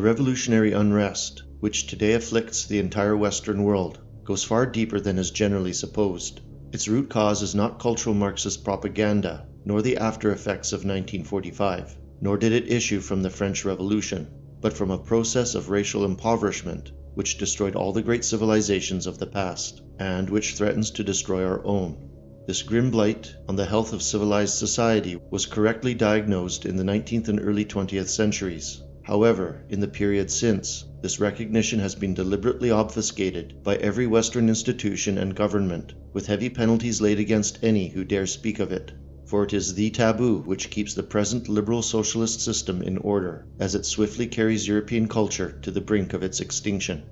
revolutionary unrest, which today afflicts the entire Western world, goes far deeper than is generally supposed. Its root cause is not cultural Marxist propaganda, nor the after effects of 1945, nor did it issue from the French Revolution, but from a process of racial impoverishment which destroyed all the great civilizations of the past, and which threatens to destroy our own. This grim blight on the health of civilized society was correctly diagnosed in the 19th and early 20th centuries. However, in the period since, this recognition has been deliberately obfuscated by every Western institution and government, with heavy penalties laid against any who dare speak of it. For it is the taboo which keeps the present liberal socialist system in order, as it swiftly carries European culture to the brink of its extinction.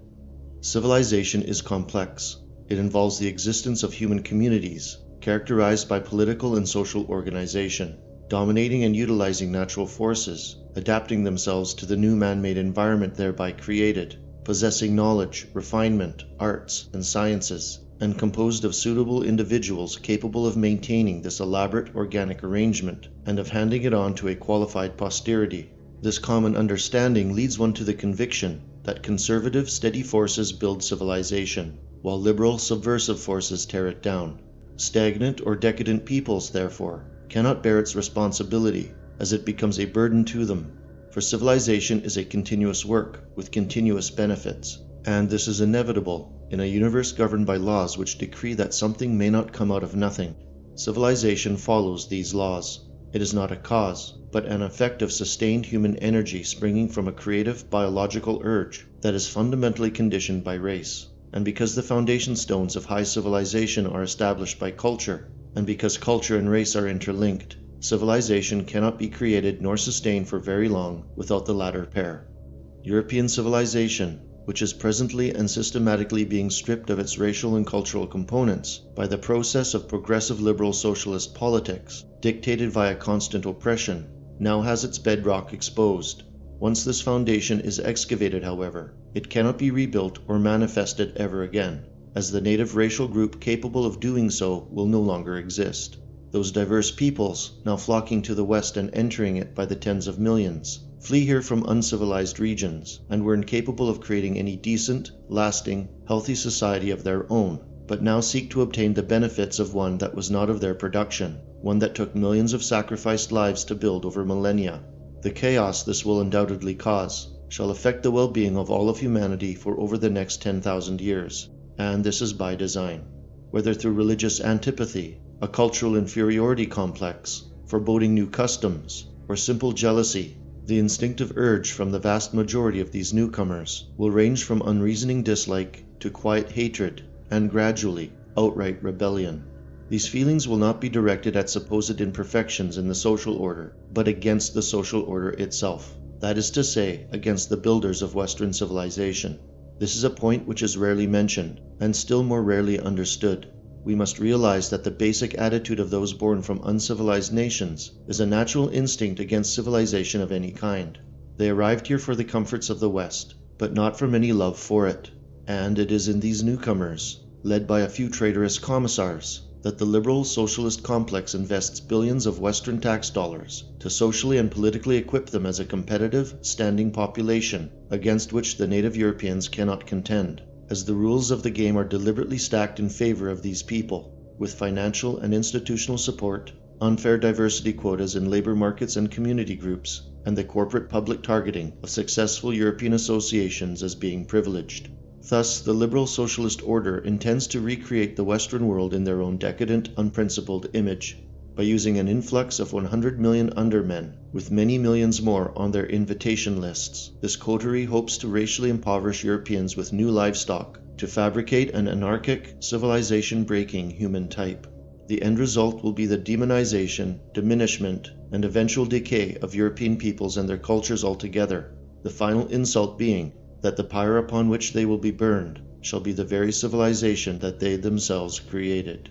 Civilization is complex. It involves the existence of human communities, characterized by political and social organization, dominating and utilizing natural forces, adapting themselves to the new man-made environment thereby created, possessing knowledge, refinement, arts, and sciences, and composed of suitable individuals capable of maintaining this elaborate organic arrangement and of handing it on to a qualified posterity. This common understanding leads one to the conviction that conservative, steady forces build civilization, while liberal, subversive forces tear it down. Stagnant or decadent peoples, therefore, cannot bear its responsibility, as it becomes a burden to them, for civilization is a continuous work with continuous benefits, and this is inevitable in a universe governed by laws which decree that something may not come out of nothing. Civilization follows these laws. It is not a cause, but an effect of sustained human energy springing from a creative biological urge that is fundamentally conditioned by race. And because the foundation stones of high civilization are established by culture, and because culture and race are interlinked, civilization cannot be created nor sustained for very long without the latter pair. European civilization, which is presently and systematically being stripped of its racial and cultural components by the process of progressive liberal socialist politics, dictated via constant oppression, now has its bedrock exposed. Once this foundation is excavated, however, it cannot be rebuilt or manifested ever again, as the native racial group capable of doing so will no longer exist. Those diverse peoples, now flocking to the West and entering it by the tens of millions, flee here from uncivilized regions, and were incapable of creating any decent, lasting, healthy society of their own, but now seek to obtain the benefits of one that was not of their production, one that took millions of sacrificed lives to build over millennia. The chaos this will undoubtedly cause shall affect the well-being of all of humanity for over the next 10,000 years, and this is by design. Whether through religious antipathy, a cultural inferiority complex, foreboding new customs, or simple jealousy, the instinctive urge from the vast majority of these newcomers will range from unreasoning dislike to quiet hatred and gradually outright rebellion. These feelings will not be directed at supposed imperfections in the social order, but against the social order itself, that is to say, against the builders of Western civilization. This is a point which is rarely mentioned, and still more rarely understood. We must realize that the basic attitude of those born from uncivilized nations is a natural instinct against civilization of any kind. They arrived here for the comforts of the West, but not from any love for it. And it is in these newcomers, led by a few traitorous commissars, that the liberal socialist complex invests billions of Western tax dollars to socially and politically equip them as a competitive, standing population against which the native Europeans cannot contend, as the rules of the game are deliberately stacked in favor of these people, with financial and institutional support, unfair diversity quotas in labor markets and community groups, and the corporate public targeting of successful European associations as being privileged. Thus, the liberal socialist order intends to recreate the Western world in their own decadent, unprincipled image. By using an influx of 100 million undermen, with many millions more on their invitation lists, this coterie hopes to racially impoverish Europeans with new livestock, to fabricate an anarchic, civilization-breaking human type. The end result will be the demonization, diminishment, and eventual decay of European peoples and their cultures altogether, the final insult being that the pyre upon which they will be burned shall be the very civilization that they themselves created.